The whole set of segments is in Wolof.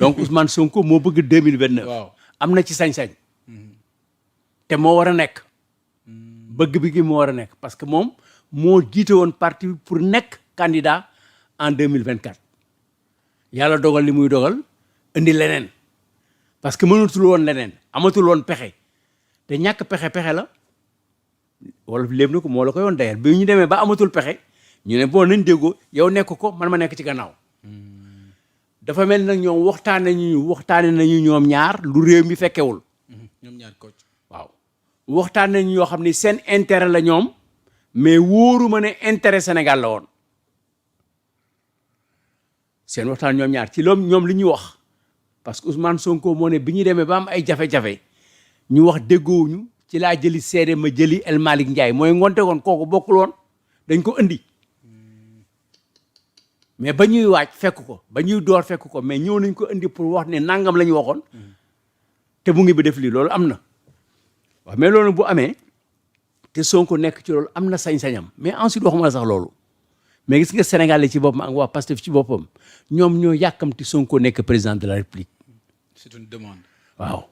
donc Ousmane Sonko moo bëgg 2029. waaw am na ci sañ-sañ. te moo war a nekk. bëgg bi gi moo war a nekk parce que moom moo jiite woon parti bi pour nekk candidat en 2024. yàlla dogal li muy dogal indi leneen parce que mënatul woon leneen amatul woon pexe te ñàkk pexe la wala léeb na ko moo la koy woon dayal bi ñu demee ba amatul pexe ñu ne bon nañ déggoo yow nekk ko man ma nekk ci gannaaw. dafa mel nag ñoom waxtaane nañu ñoom ñaar lu réew mi fekkewul. ñoom ñaar coach. waaw waxtaan nañu yoo xam ni seen intérêt la ñoom mais wóoruma ne intérêt Sénégal la woon seen waxtaan ñoom ñaar ci loolu ñoom li ñuy wax parce que Ousmane Sonko moo ne bi ñu demee ba am ay jafe-jafe ñu wax déggoowuñu ci laa jëli seede ma jëli El Malick Ndiaye mooy ngonte woon kooku bokkul woon dañ ko indi mais ba ñuy waaj fekk ko ba ñuy door fekk ko mais ñëw nañ ko indi pour wax ne nangam la ñu waxoon te mu ngi ba def lii loolu am na waaw mais loolu bu amee te Sonko nekk ci loolu am na sañ-sañam mais ensuite waxuma la sax loolu mais gis nga Sénégal ci boppam ak waa Pastef ci boppam ñoom ñoo yàkkamti Sonko nekk président de la République. c'est une demande. waaw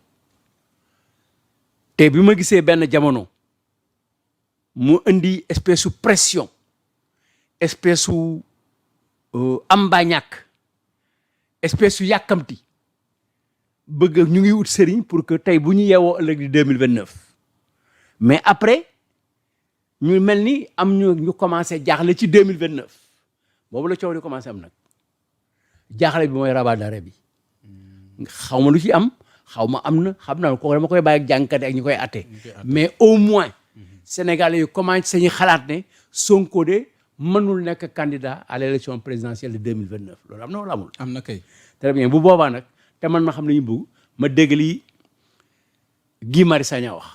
te bi ma gisee benn jamono mu indi espèce su pression espèce su am mbaa ñàkk espèce su yàkkamti bëgg ñu ngi wut sëriñ pour que tey bu ñu yeewoo ëllëg di 2029 mais après ñu mel ni am ñu commencé jaaxle ci 2029 boobu la coow di commencé am nag jaaxle bi mooy rabat d'arrêt bi xaw ma lu ci am xaw ma am na xam naa kooku dama koy bàyyi ak jàngkat ak ñu koy atte mais au moins Sénégalais yu commencé sañu xalaat ne Sonko de mënul nekk candidat à l'élection présidentielle de 2029 loolu am na wala amul. am na kay. très bien bu boobaa nag te man ma xam ne ñu bëgg ma dégg li Guy Marius Sagna wax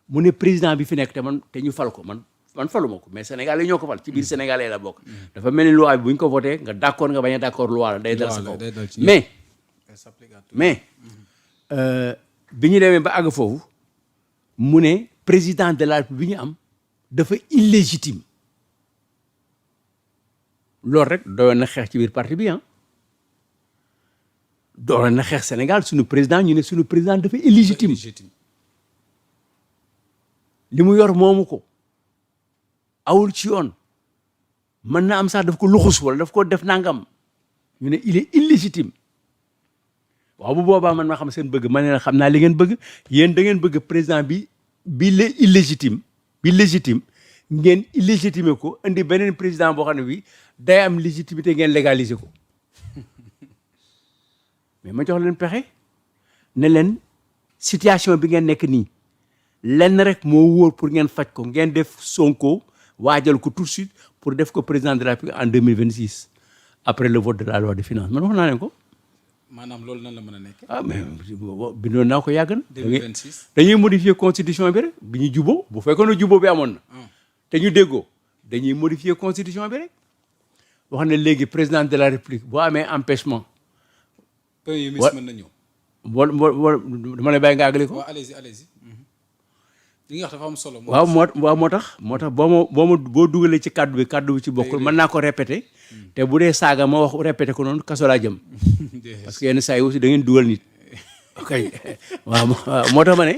mu ne président bi fi nekk te ñu fal ko man faluma ko mais Sénégalais ñoo ko fal ci biir Sénégalais la bokk. dafa mel ni loi bi bu ñu ko voté nga d'accord nga bañ a d'accord loi la day dal sa kaw mais bi ñu demee ba àgg foofu mu ne président de la République bi ñu am dafa illégitime loolu rek doyoon na xeex ci biir parti bi doyoon na xeex Sénégal suñu président ñu ne suñu président dafa illégitime li mu yor moomu ko awul ci yoon mën na am sax daf ko luxus wala daf ko def nangam ñu ne il est illégitime waaw bu boobaa man ma xam seen bëgg ma ne xam naa li ngeen bëgg yéen da ngeen bëgg président bi illégitime ngeen illégitimer ko indi beneen président boo xam ne bi day am légitimité ngeen légaliser ko mais ma jox leen pexe ne leen situation bi ngeen nekk nii lenn rek moo wóor pour ngeen faj ko ngeen def Sonko waajal ko tout de suite pour def ko président de la République en 2026 après le vote de la loi de finances man wax naa leen ko. maanaam loolu nan la mën a nekk. mais bindoon naa ko yàgg na. 2026 dañuy modifier constitution bi rek bi ñu juboo bu fekkoon ne juboo bi amoon na. te ñu déggoo dañuy modifier constitution bi rek wax ne léegi président de la République boo amee empêchement. premier ministre mën na ñëw. dama lay bàyyi nga àggale ko. waaw allez-y. li nga wax dafa am solo. waaw moo tax boo dugalee ci kàddu bi ci bokkul mën naa ko répété. te bu dee saaga ma wax répété ko noonu kaso laa jëm. parce que yenn saa yi aussi da ngeen dugal nit. ok waaw moo tax ma ne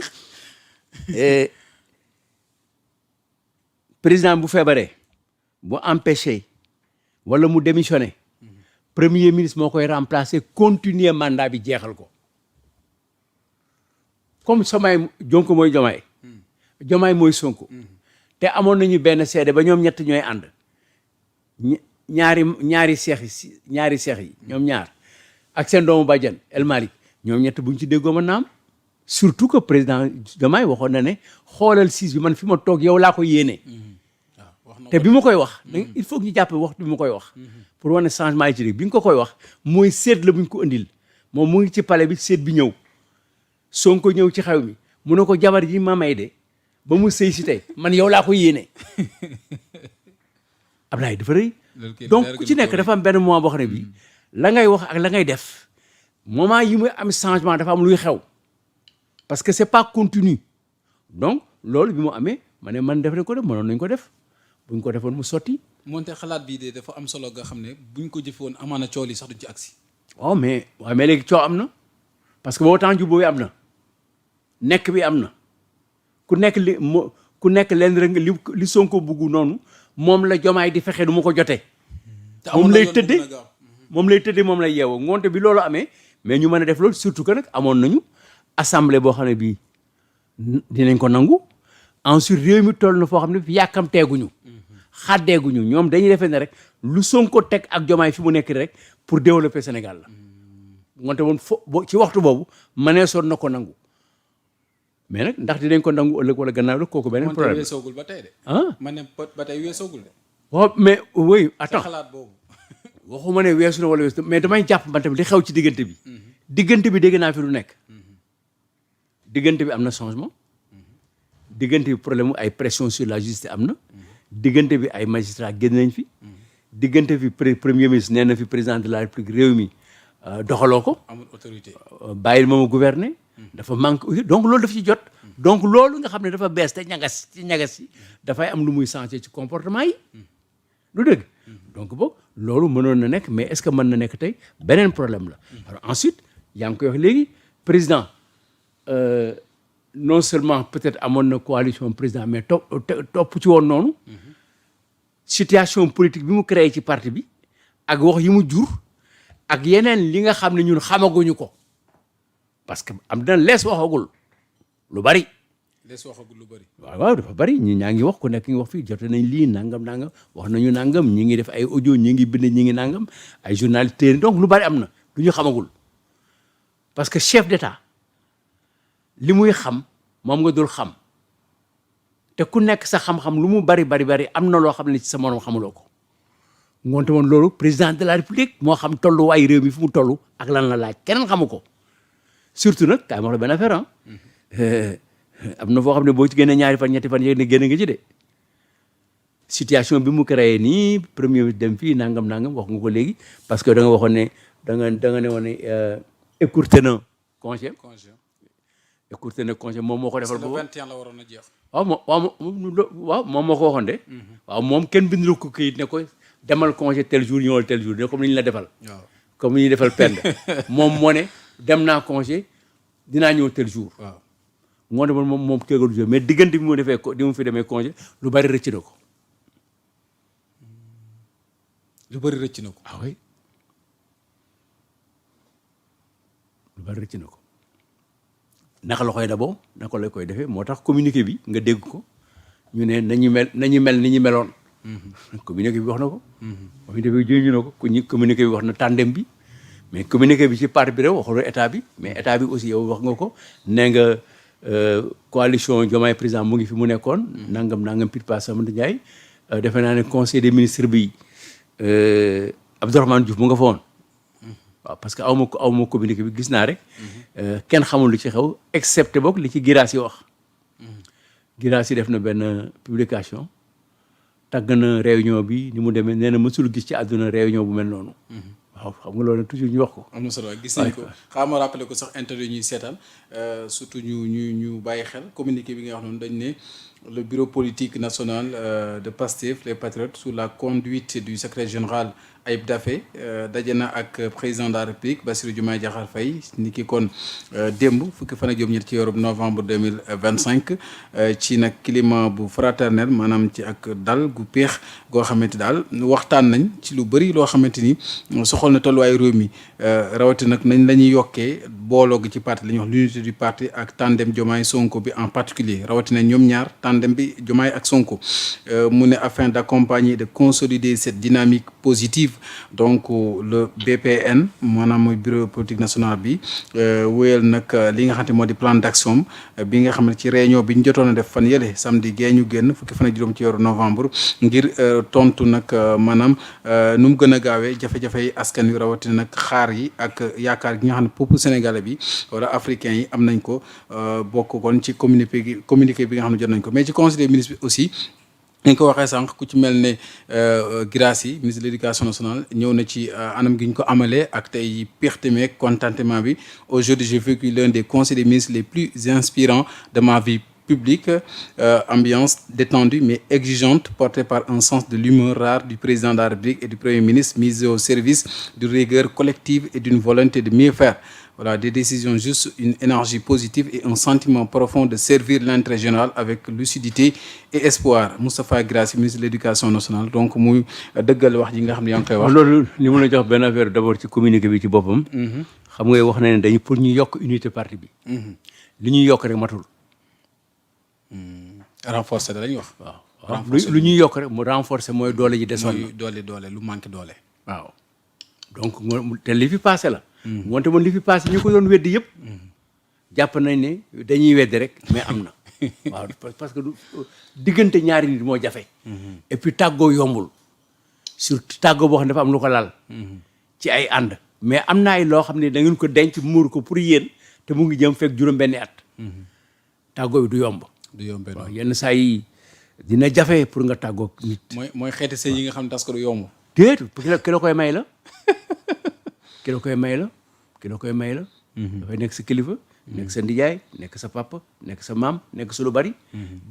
président bu feebaree bu empêché wala mu démissionné premier ministre moo koy remplacer continuer mandat bi jeexal ko comme Diomaye Sonko mooy Diomaye. Diomaye mooy Sonko. te amoon nañu benn seede ba ñoom ñett ñooy ànd. ñaari seex yi ñoom ñaar ak seen doomu bàjjan El Malick ñoom ñett buñ ci déggoo ma naam surtout que président Diomaye waxoon na ne xoolal siis bi man fi ma toog yow laa ko yéene. te bi ma koy wax. il faut que ñu jàpp waxtu bi ma koy wax. pour wane changement yi ci dégg bi nga ko koy wax mooy seet la buñ ko indil moom mu ngi ci palais bi seet bi ñëw Sonko ñëw ci xew mi mu ne ko jabar ji ma may de ba mu sëy si tey man yow laa ko yéene Ablaye dafa rëy. donc ku ci nekk dafa am benn moment boo xam ne bii la ngay wax ak la ngay def moment yi muy am changement dafa am luy xew parce que c'est pas continu donc loolu bi mu amee ma ne man def nañ ko def mënoon nañ ko def buñ ko defoon mu sotti. moonte xalaat bii de dafa am solo nga xam ne buñ ko jëfe woon amaana coow li sax duñ ci agsi. waaw mais léegi coow am na parce que boo temps jubóo bi am na nekk bi am na ku nekk leen rek li Sonko bugg noonu moom la Jomaay di fexe du mu ko jotee. moom lay tëddee moom lay yeewoo ngoonte bi loolu amee mais ñu mën a def loolu surtout que nag amoon nañu assemblée boo xam ne bii dinañ ko nangu ensuite réew mi toll na foo xam ne yàkkamteeguñu xàddeeguñu ñoom dañuy defee ne rek lu Sonko teg ak Jomaay fi mu nekk rek pour développer Sénégal la ngoonte woon ci waxtu boobu mënee soon na ko nangu mais nag ndax dinañ ko nangu ëllëg wala gannaaw la kooku beneen problème man weesoogul ba tey de. man ne ba tey weesoogul de. waaw mais oui attends xalaat boobu. waxuma ne weesu na wala weesu mais damay jàpp man tamit li xew ci diggante bi. diggante bi dégg naa fi lu nekk. diggante bi am na changement. diggante bi problème ay pression sur la justice am na. diggante bi ay magistrats génn nañ fi. diggante bi premier ministre nee na fi président de la république réew mi doxaloo ko. amul autorité. bàyyil ma gouverner. dafa manque aussi donc loolu daf ci jot. donc loolu nga xam ne dafa bees te ñagas yi dafay am lu muy changer ci comportement yi. lu dëgg. donc boog loolu mënoon na nekk mais est-ce que mën na nekk tey beneen problème la. alors ensuite yaa ngi koy wax léegi président non seulement peut-être amoon na coalition président mais topp ci woon noonu. situation politique bi mu créé ci parti bi ak wax yi mu jur ak yeneen li nga xam ne ñun xamaguñu ko parce que am na lees waxagul lu bari. lees waxagul lu bari. waaw dafa bari ñi ñaa ngi wax ku nekk ngi wax fii jote nañ lii nangam wax nañu nangam ñi ngi def ay audio ñi ngi bind ñi ngi nangam ay journalistes donc lu bari am na lu ñu xamagul parce que chef d'État li muy xam moom nga dul xam te ku nekk sa xam-xam lu mu bari am na loo xam ne ci sa morom xamuloo ko ngoonte woon loolu président de la république moo xam tolluwaay réew mi fu mu toll ak lan la laaj keneen xamu ko surtout nag kaay ma wax la benn affaire am na foo xam ne boo ci génnee ñaari fan ñetti fan yéeg ne génn nga ci de situation bi mu créé nii premier ministre dem fii nangam wax nga ko léegi parce que da nga waxoon ne da nga ne woon ne écourté na congé moom moo ko defal boobu. le 21 la waroon a jeex. waaw moom moo ko waxoon de. waaw moom kenn bindul ko këyit ne ko demal congé tel jour ñëwal tel jour ne comme ni ñu la defal. waaw comme ni ñuy defal pend moom moo ne dem naa congé dinaa ñëw tel jour. waaw moo ne moom kéegal du mais diggante bi mu defee ko di mu fi demee congé lu bari rëcc na ko. lu bari rëcc na ko. ah oui lu bari rëcc na ko. naka la koy d'abord naka la koy defee moo tax communiqué bi nga dégg ko ñu ne nañu mel ni ñu meloon. communiqué bi wax na ko. communiqué bi junj na ko communiqué bi wax na tandem bi mais communiqué bi ci parti bi rek waxuloo état bi mais état bi aussi yow wax nga ko nee nga coalition Diomaye président mu ngi fi mu nekkoon. nangam Pire Passe Samanta Ndiaye defe naa ne conseil des ministres bi Abdourahmane Diouf mu nga fa woon. waaw parce que aw ma communiqué bi gis naa rek kenn xamul lu ci xew excepté boog li ci Guirassy wax. Guirassy def na benn publication tàgg na réunion bi ni mu demee nee na mësul gis ci àdduna réunion bu mel noonu. waaw xam nga loolu toujours ñu wax ko. am na solo gis nañ ko xaaral ma rappelé ko sax interview ñuy seetaan surtout ñu bàyyi xel communiqué bi nga wax noonu dañ ne le bureau politique national de Pastef les Patriotes sous la conduite du secrétaire général Ayib Daffé daje na ak président de la République Bassirou Diomaye Diakhar Faye ni ki kon démb fukki fan ak juróom-ñett ci weeru novembre 2025 ci nag climat bu fraternel maanaam ci ak dal gu péex goo xamante daal waxtaan nañ ci lu bëri loo xamante ni soxal na tolluwaayu réew mi rawati nag nañ la ñuy yokkee booloo gi ci parti la ñuy wax l'unité du parti ak tandem Diomaye Sonko bi en particulier rawatina ñoom ñaar tandem bi Diomaye ak Sonko mu ne afin d'accompagner de consolider cette dynamique positive donc le BPN maanaam mooy bureau politique national bi wéyal nag li nga xam ne moo di plan d'action bi nga xam ne ci réunion bi ñu jotoon a def fan yële samedi gee ñu génn fukki fan ak juróom ci weeru novembre ngir tontu nag maanaam nu mu gën a gaawee jafe-jafe yi askan wi rawatina nag xaar yi ak yaakaar gi nga xam ne peuple sénégalais bi wala africain yi am nañ ko bokk kon ci communiqué bi nga xam ne jot nañ ko mais ci conseil des ministres bi aussi ni ko waxee sànq ku ci mel ne Guirassy ministre de l'éducation nationale ñëw na ci anam gi ñu ko amalee ak tey pexte meeg contentement bi aujourd'hui j'ai vécu l'un des conseils des ministres les plus inspirants de ma vie publique, ambiance détendue mais exigeante, portée par un sens de l'humour rare du président de la République et du Premier ministre, mise au service d'une rigueur collective et d'une volonté de mieux faire. Voilà, des décisions justes, une énergie positive et un sentiment profond de servir l'intérêt général avec lucidité et espoir. Moustapha Guirassy, ministre de l'Éducation nationale, donc muy dëggal wax ji nga xam ne yaa ngi koy wax. loolu li mën a jox benn affaire d'abord ci communiqué bi ci boppam. xam nga wax na ne dañu pour ñu yokk unité parti bi. li ñuy yokk rek matul. renforcer da lañuy wax. waaw lu ñuy yokk rek mu renforcer mooy doole ji desoon na. mooy doole lu manqué doole. waaw donc te li fi passé la. wante man li fi passé ñu ko doon weddi yëpp. jàpp nañ ne dañuy weddi rek mais am na. waaw parce que diggante ñaari nit moo jafe. et puis tàggoo yombul. surtout tàggoo boo xam ne dafa am lu ko lal. ci ay ànd. mais am na ay loo xam ne da ngeen ko denc muur ko pour yéen te mu ngi jëm fekk juróom-benni at. tàggoo bi du yomb. du yombee waaw yenn saa yi dina jafe pour nga tàggoo nit. mooy xeeti sëy yi nga xam ne tas ko du yomb. déet ki la koy may la. ki la koy may la. dafay nekk sa kilifa. nekk sa ndijaay nekk sa papa nekk sa maam nekk sa lu bari.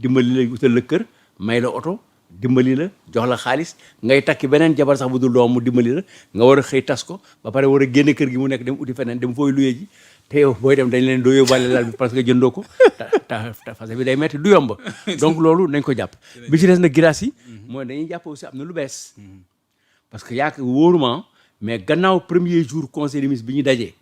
dimbali la utal la kër may la oto dimbali la jox la xaalis ngay takki beneen jabar sax bu dul doom mu dimbali la nga war a xëy tas ko ba pare war a génne kër gi mu nekk dem uti feneen dem fooy luyee ji te yow booy dem dañ leen doo yóbbaale lal bi parce que jëndoo ko ta fase bi day metti du yomb donc loolu nañ ko jàpp bi ci des nag Guirassy mooy dañuy jàpp aussi am na lu bees parce que yaakaar wóoruma mais gannaaw premier jour conseil des ministres bi ñu dajee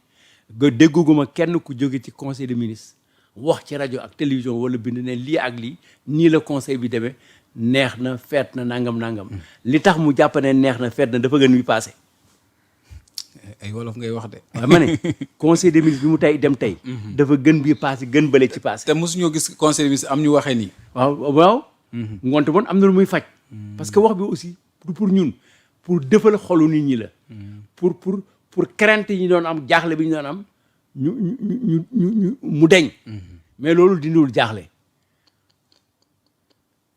nga dégguma kenn ku jóge ci conseil des ministres wax ci rajo ak télévision wala bind ne lii ak lii nii la conseil bi demee neex na feet na nangam li tax mu jàpp ne neex na feet na dafa gën wi passé. ay wolof ngay wax de. waaw ma ne conseil des ministres bi mu tey dem tey. dafa gën bii passé gën bële ci passé. te mosuñoo gis conseil des ministres am ñu waxee nii. waaw. ngoonte bon am na lu muy faj. parce que wax bi aussi du pour ñun pour defal xolu nit ñi la. pour crainte yi ñu doon am jaaxle bi ñu doon am ñu mu deñ. mais loolu dindiwul jaaxle.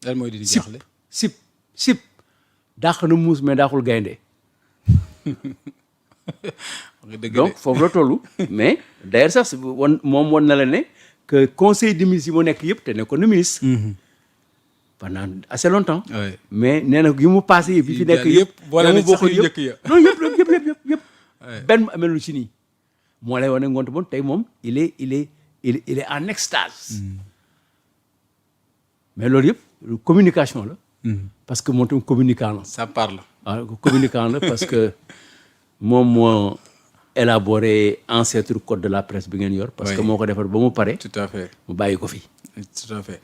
lan mooy di jaaxle. sip dàq na muus mais dàqul gaynde donc foofu la toll mais d'ailleurs sax won na la ne que conseil des ministres yi mu nekk yëpp te nekkoon na ministre. pendant assez longtemps. oui mais nee na yi mu passé yëpp yi fi nekk yëpp. boole na sax yu njëkk ya non yëpp. benn mu amelu ci nii. moo lay wane ngoonte bon tey moom il est en extase. mais loolu yëpp communication la. parce que moom tam communicant la. ça parle. waaw communicant la parce que moom moo élaboré ancêtre code de la presse bi ngeen yor. parce que moo ko defar ba mu pare. tout à fait mu bàyyi ko fi. tout à fait.